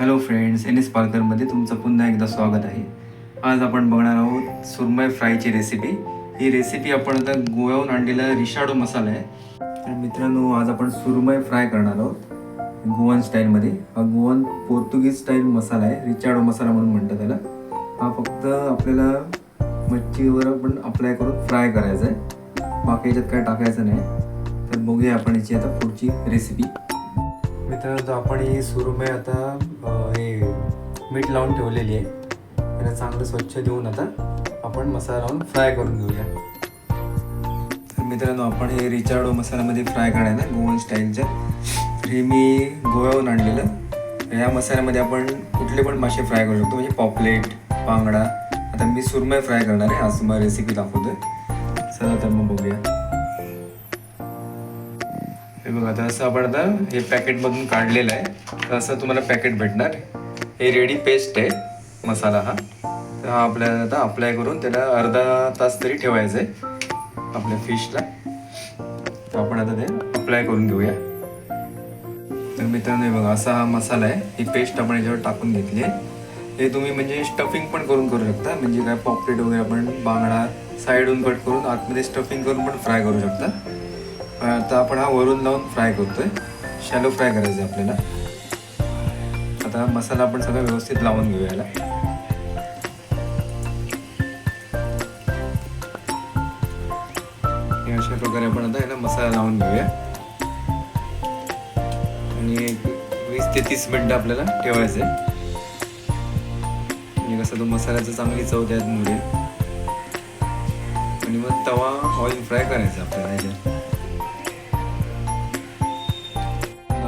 Hello friends, N S पालघरमध्ये तुमचं पुन्हा एकदा स्वागत आहे. आज आपण बघणार आहोत सुरमई फ्रायची रेसिपी. ही रेसिपी आपण आता गोव्याहून आणलेला रिशाडो मसाला आहे. तर मित्रांनो, आज आपण सुरमई फ्राय करणार आहोत गोवन स्टाईलमध्ये. हा गोवन पोर्तुगीज स्टाईल मसाला आहे, रिचाडो मसाला म्हणून म्हणतात त्याला. हा फक्त आपल्याला मच्छीवर आपण अप्लाय करून फ्राय करायचा आहे, बाकी याच्यात काय टाकायचं नाही. तर बघूया आपण याची आता पुढची रेसिपी. मित्रांनो, आपण ही सुरमई आता हे मीठ लावून ठेवलेली आहे. त्याला चांगलं स्वच्छ देऊन आता आपण मसाला लावून फ्राय करून घेऊया. तर मित्रांनो, आपण हे रिचाडो मसाल्यामध्ये फ्राय करायला गोवन स्टाईलच्या. हे मी गोव्याहून आणलेलं. या मसाल्यामध्ये आपण कुठले पण मासे फ्राय करू शकतो, म्हणजे पॉपलेट, बांगडा. आता मी सुरमई फ्राय करणार आहे, आज तुम्हाला रेसिपी दाखवतोय. चला तर मग बघूया. हे बघा, आता असं आपण आता हे पॅकेटमधून काढलेलं आहे. तर असं तुम्हाला पॅकेट भेटणार. हे रेडी पेस्ट आहे मसाला हा. तर हा आपल्याला आता अप्लाय करून त्याला अर्धा तास तरी ठेवायचं आहे आपल्या फिशला. तर आपण आता ते अप्लाय करून घेऊया. तर मित्रांनो, हे बघा, असा हा मसाला आहे. ही पेस्ट आपण याच्यावर टाकून घेतली आहे. हे तुम्ही म्हणजे स्टफिंग पण करू शकता, म्हणजे काय पॉपलेट वगैरे आपण बांगडा साईडून कट करून आतमध्ये स्टफिंग करून पण फ्राय करू शकता. आता आपण हा वरून लावून फ्राय करतोय, शॅलो फ्राय करायचं आहे आपल्याला. आता मसाला आपण सगळं व्यवस्थित लावून घेऊया याला. अशा प्रकारे आपण आता याला मसाला लावून घेऊया आणि 20 ते 30 मिनिटं आपल्याला ठेवायचं आहे. म्हणजे कसं तो मसाल्याचं चांगली चव त्यात मिळेल. आणि मग तवा ऑइल फ्राय करायचा आपल्याला याच्यात.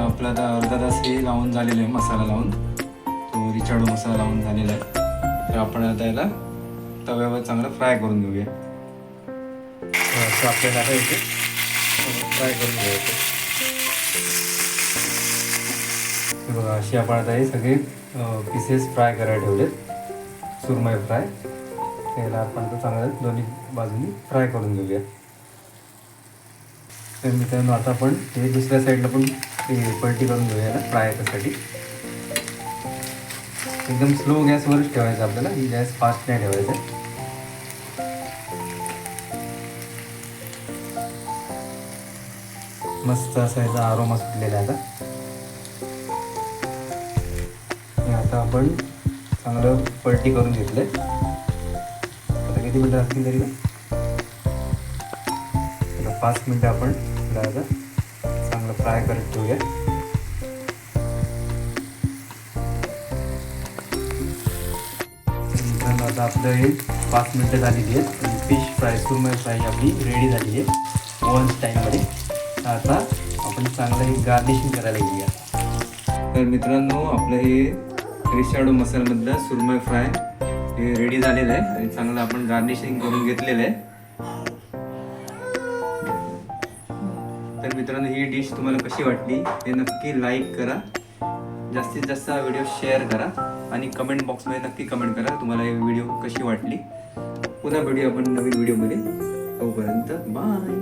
आपला आता अर्धा तास हे लावून झालेलं आहे, मसाला लावून, तो रिचाडो मसाला लावून झालेला आहे. तर आपण आता याला तव्यावर चांगलं फ्राय करून घेऊया. असं आपल्याला आता इथे फ्राय करून घ्यायचं. हे बघा, अशी आपण आता हे सगळे पीसेस फ्राय करायला ठेवलेत, सुरमई फ्राय. त्याला आपण तर चांगलं दोन्ही बाजूनी फ्राय करून घेऊया. तर मित्रांनो, आता आपण हे दुसऱ्या साईडला पण पलटी करून घेऊया फ्राय करण्यासाठी. एकदम स्लो गॅसवरच ठेवायचं आपल्याला, गॅस फास्ट नाही ठेवायचा. मस्त असा याचा आरोमा सुटलेला आहे आता आपण चांगलं पलटी करून घेतलंय. आता किती मिनटं असतील तरी 5 मिनटं आपण आता चांगलं फ्राय करत ठेवूया. मित्रांनो, आता आपलं हे 5 मिनटं झालेली आहेत आणि फिश फ्राय, सुरमई फ्राय आपली रेडी झालेली आहे ओव्हन स्टाईलमध्ये. आता आपण चांगलं हे गार्निशिंग करायला घेऊया. तर मित्रांनो, आपलं हे रिचाडो मसाल्यामधलं सुरमई फ्राय हे रेडी झालेलं आहे आणि चांगलं आपण गार्निशिंग करून घेतलेलं आहे. तर मित्रांनो, ही डिश तुम्हाला कशी वाटली हे नक्की लाईक करा, जास्तीत जास्त हा व्हिडिओ शेअर करा आणि कमेंट बॉक्समध्ये नक्की कमेंट करा तुम्हाला ही व्हिडिओ कशी वाटली. पुन्हा भेटूया आपण नवीन व्हिडिओमध्ये. तोपर्यंत बाय.